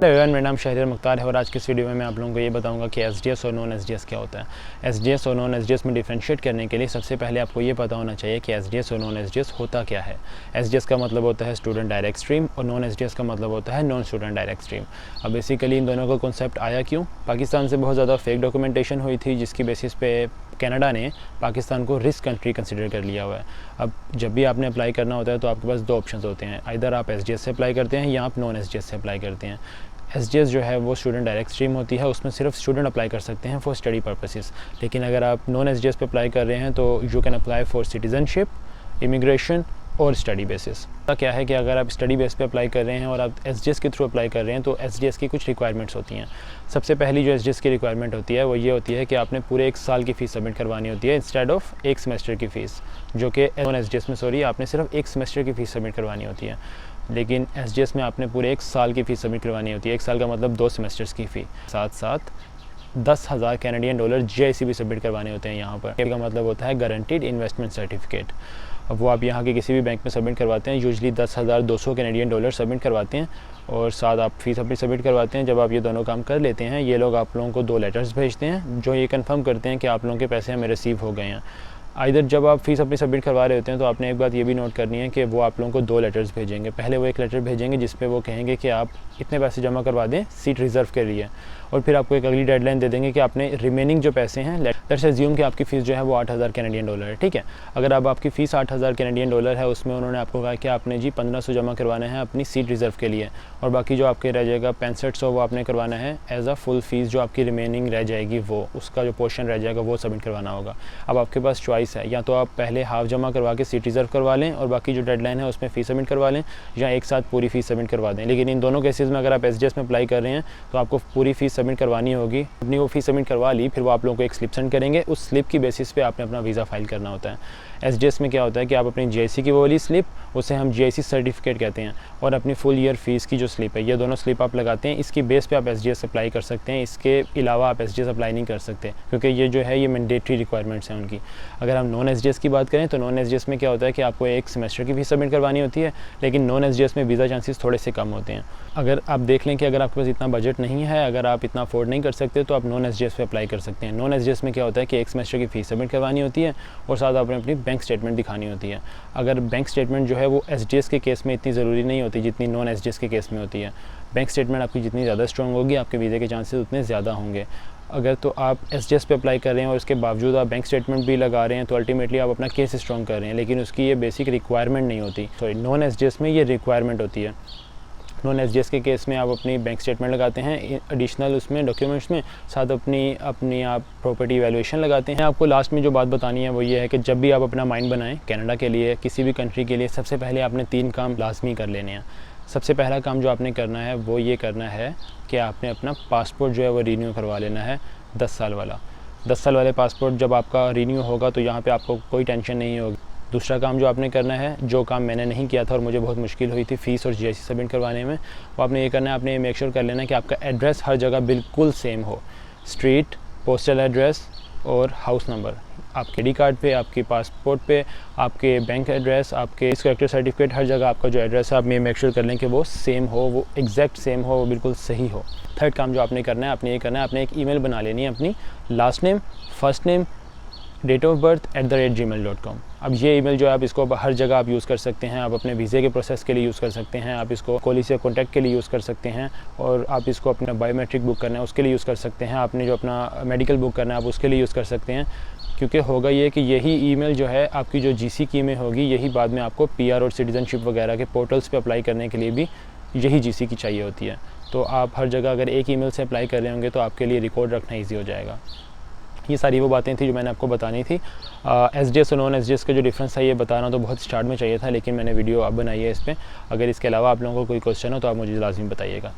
Everyone, मेरा नाम शहरियार मुख्तार है और आज की इस वीडियो में मैं आप लोगों को ये बताऊंगा कि एसडीएस और नॉन एसडीएस क्या होता है। एसडीएस और नॉन एसडीएस में डिफरेंशिएट करने के लिए सबसे पहले आपको ये पता होना चाहिए कि एसडीएस और नॉन एसडीएस होता क्या है। एसडीएस का मतलब होता है स्टूडेंट डायरेक्ट स्ट्रीम और नॉन एसडीएस का मतलब होता है नॉन स्टूडेंट डायरेक्ट स्ट्रीम। अब बेसिकली इन दोनों का कॉन्सेप्ट आया क्यों? पाकिस्तान से बहुत ज़्यादा फेक डॉक्यूमेंटेशन हुई थी जिसकी बेसिस पे कनाडा ने पाकिस्तान को रिस्क कंट्री कंसिडर कर लिया हुआ है। अब जब भी आपने अप्लाई करना होता है तो आपके पास दो ऑप्शंस होते हैं, इधर आप एसडीएस से अप्लाई करते हैं या आप नॉन एसडीएस से अप्लाई करते हैं। एसडीएस जो है वो स्टूडेंट डायरेक्ट स्ट्रीम होती है, उसमें सिर्फ स्टूडेंट अप्लाई कर सकते हैं फॉर स्टडी पर्पसेस। लेकिन अगर आप नॉन एसडीएस पे अप्लाई कर रहे हैं तो you can apply for citizenship, immigration और स्टडी बेसिस। क्या है कि अगर आप स्टडी बेस पे अप्लाई कर रहे हैं और आप एसडीएस के थ्रू अप्लाई कर रहे हैं तो एसडीएस की कुछ रिक्वायरमेंट्स होती हैं। सबसे पहली जो एसडीएस की रिक्वायरमेंट होती है वो ये होती है कि आपने पूरे एक साल की फ़ीस सबमिट करवानी होती है इंस्टेड ऑफ एक सेमेस्टर की फ़ीस, जो कि नॉन एसडीएस में आपने सिर्फ एक सेमेस्टर की फ़ीस सबमिट करवानी होती है। लेकिन एसडीएस में आपने पूरे एक साल की फ़ीस सबमिट करवानी होती है। एक साल का मतलब 2 सेमेस्टर्स की फ़ी, साथ साथ 10,000 कैनेडियन डॉलर जीआईसी भी सबमिट करवाने होते हैं यहाँ पर। इसका मतलब होता है गारंटीड इन्वेस्टमेंट सर्टिफिकेट। अब वो आप यहाँ के किसी भी बैंक में सबमिट करवाते हैं, यूजली 10,200 कैनेडियन डॉलर सबमिट करवाते हैं और साथ आप फीस अपनी सबमिट करवाते हैं। जब आप ये दोनों काम कर लेते हैं, ये लोग आप लोगों को 2 लेटर्स भेजते हैं जो ये कंफर्म करते हैं कि आप लोगों के पैसे हमें रिसीव हो गए हैं। इधर जब आप फीस अपनी सबमिट करवा रहे होते हैं तो आपने एक बात ये भी नोट करनी है कि वो आप लोगों को 2 लेटर्स भेजेंगे। पहले वो एक लेटर भेजेंगे जिस पे वो कहेंगे कि आप इतने पैसे जमा करवा दें सीट रिज़र्व के लिए, और फिर आपको एक अगली डेडलाइन दे देंगे कि आपने रिमेनिंग जो पैसे हैं, लेट्स अज्यूम कि आपकी फ़ीस जो है वो 8,000 कैनेडियन डॉलर है, ठीक है। अगर अब आपकी फ़ीस 8,000 कैनेडियन डॉलर है, उसमें उन्होंने आपको कहा कि आपने जी 1,500 जमा करवाना है अपनी सीट रिज़र्व के लिए, और बाकी जो आपके रह जाएगा 6500 वो आपने करवाना है एज अ फुल फ़ीस। जो आपकी रिमेनिंग रह जाएगी वो उसका जो पोर्शन रह जाएगा वो सबमिट करवाना होगा। अब आपके पास चॉइस है, या तो आप पहले हाफ जमा करवा के सीट रिज़र्व करवा लें और बाकी जो डेडलाइन है उसमें फ़ीस सबमिट करवा लें, या एक साथ पूरी फ़ीस सबमिट करवा दें। लेकिन इन दोनों केसेस में अगर आप एसडीएस में अप्लाई कर रहे हैं तो आपको पूरी फ़ीस सबमिट करवानी होगी। अपनी वो फ़ीस सबमिट करवा ली, फिर वो आप लोगों को एक स्लिप सेंड करेंगे। उस स्लिप की बेसिस पे आपने अपना वीज़ा फाइल करना होता है। एसडीएस में क्या होता है कि आप अपनी जीआईसी की वो वाली स्लिप, उसे हम जीआईसी सर्टिफिकेट कहते हैं, और अपनी फुल ईयर फ़ीस की जो स्लिप है, ये दोनों स्लिप आप लगाते हैं। इसकी बेस पे आप एसडीएस अप्लाई कर सकते हैं। इसके अलावा आप एसडीएस अप्लाई नहीं कर सकते क्योंकि ये जो है ये मैंडेटरी रिक्वायरमेंट्स हैं उनकी। अगर हम नॉन एसडीएस की बात करें तो नॉन एसडीएस में क्या होता है कि आपको एक सेमेस्टर की फ़ीस सबमिट करवानी होती है, लेकिन नॉन एसडीएस में वीज़ा चांसेस थोड़े से कम होते हैं। अगर आप देख लें कि अगर आपके पास इतना बजट नहीं है, अगर आप इतना अफोर्ड नहीं कर सकते तो आप नॉन एसडीएस पे अप्लाई कर सकते हैं। नॉन एसडीएस में क्या होता है कि एक सेमेस्टर की फ़ीस सबमिट करवानी होती है और साथ आपने अपनी बैंक स्टेटमेंट दिखानी होती है। अगर बैंक स्टेटमेंट जो है वो एसडीएस के केस में इतनी ज़रूरी नहीं होती जितनी नॉन एसडीएस के केस में होती है। बैंक स्टेटमेंट आपकी जितनी ज़्यादा स्ट्रॉन्ग होगी, आपके वीज़े के चांसेस उतने ज़्यादा होंगे। अगर तो आप एसडीएस पे अप्लाई कर रहे हैं और उसके बावजूद आप बैंक स्टेटमेंट भी लगा रहे हैं तो अल्टीमेटली आप अपना केस स्ट्रॉन्ग कर रहे हैं, लेकिन उसकी ये बेसिक रिक्वायरमेंट नहीं होती। सॉरी, नॉन एसडीएस में ये रिक्वायरमेंट होती है। नॉन एसडीएस के केस में आप अपनी बैंक स्टेटमेंट लगाते हैं, एडिशनल उसमें डॉक्यूमेंट्स में साथ अपनी आप प्रॉपर्टी वैल्यूएशन लगाते हैं। आपको लास्ट में जो बात बतानी है वो ये है कि जब भी आप अपना माइंड बनाएं कनाडा के लिए, किसी भी कंट्री के लिए, सबसे पहले आपने 3 काम लाजमी कर लेने हैं। सबसे पहला काम जो आपने करना है वो ये करना है कि आपने अपना पासपोर्ट जो है वो रीन्यू करवा लेना है 10 साल वाला। 10 साल वाले पासपोर्ट जब आपका रीन्यू होगा तो यहाँ पे आपको कोई टेंशन नहीं होगी। दूसरा काम जो आपने करना है, जो काम मैंने नहीं किया था और मुझे बहुत मुश्किल हुई थी फ़ीस और जीआईसी सबमिट करवाने में, वो आपने ये करना है, आपने ये मेक श्योर कर लेना है कि आपका एड्रेस हर जगह बिल्कुल सेम हो। स्ट्रीट, पोस्टल एड्रेस और हाउस नंबर आपके डी कार्ड पे, आपके पासपोर्ट पे, आपके बैंक एड्रेस, आपके इस करेक्टर सर्टिफिकेट, हर जगह आपका जो एड्रेस है आप ये मेक श्योर कर लें कि वो सेम हो, वो एग्जैक्ट सेम हो, वो बिल्कुल सही हो। थर्ड काम जो आपने करना है, आपने ये करना है, आपने एक ईमेल बना लेनी है अपनी, last name, first name, date of birth @gmail.com। अब ये ईमेल जो है आप इसको हर जगह आप यूज़ कर सकते हैं। आप अपने वीज़े के प्रोसेस के लिए यूज़ कर सकते हैं, आप इसको कॉलेज से कॉन्टैक्ट के लिए यूज़ कर सकते हैं, और आप इसको अपना बायोमेट्रिक बुक करना है उसके लिए यूज़ कर सकते हैं। आपने जो अपना मेडिकल बुक करना है आप उसके लिए यूज़ कर सकते हैं। क्योंकि होगा ये कि यही ईमेल जो है आपकी जो जीसी की में होगी, यही बाद में आपको पीआर और सिटीजनशिप वगैरह के पोर्टल्स पे अप्लाई करने के लिए भी यही जीसी की चाहिए होती है। तो आप हर जगह अगर एक ईमेल से अप्लाई कर रहे होंगे तो आपके लिए रिकॉर्ड रखना ईजी हो जाएगा। ये सारी वो बातें थी जो मैंने आपको बतानी थी। एसडीएस और नॉन एसडीएस का जो डिफरेंस है ये बताना तो बहुत स्टार्ट में चाहिए था, लेकिन मैंने वीडियो अब बनाई है इस पर। अगर इसके अलावा आप लोगों को कोई क्वेश्चन हो तो आप मुझे लाजमी बताइएगा।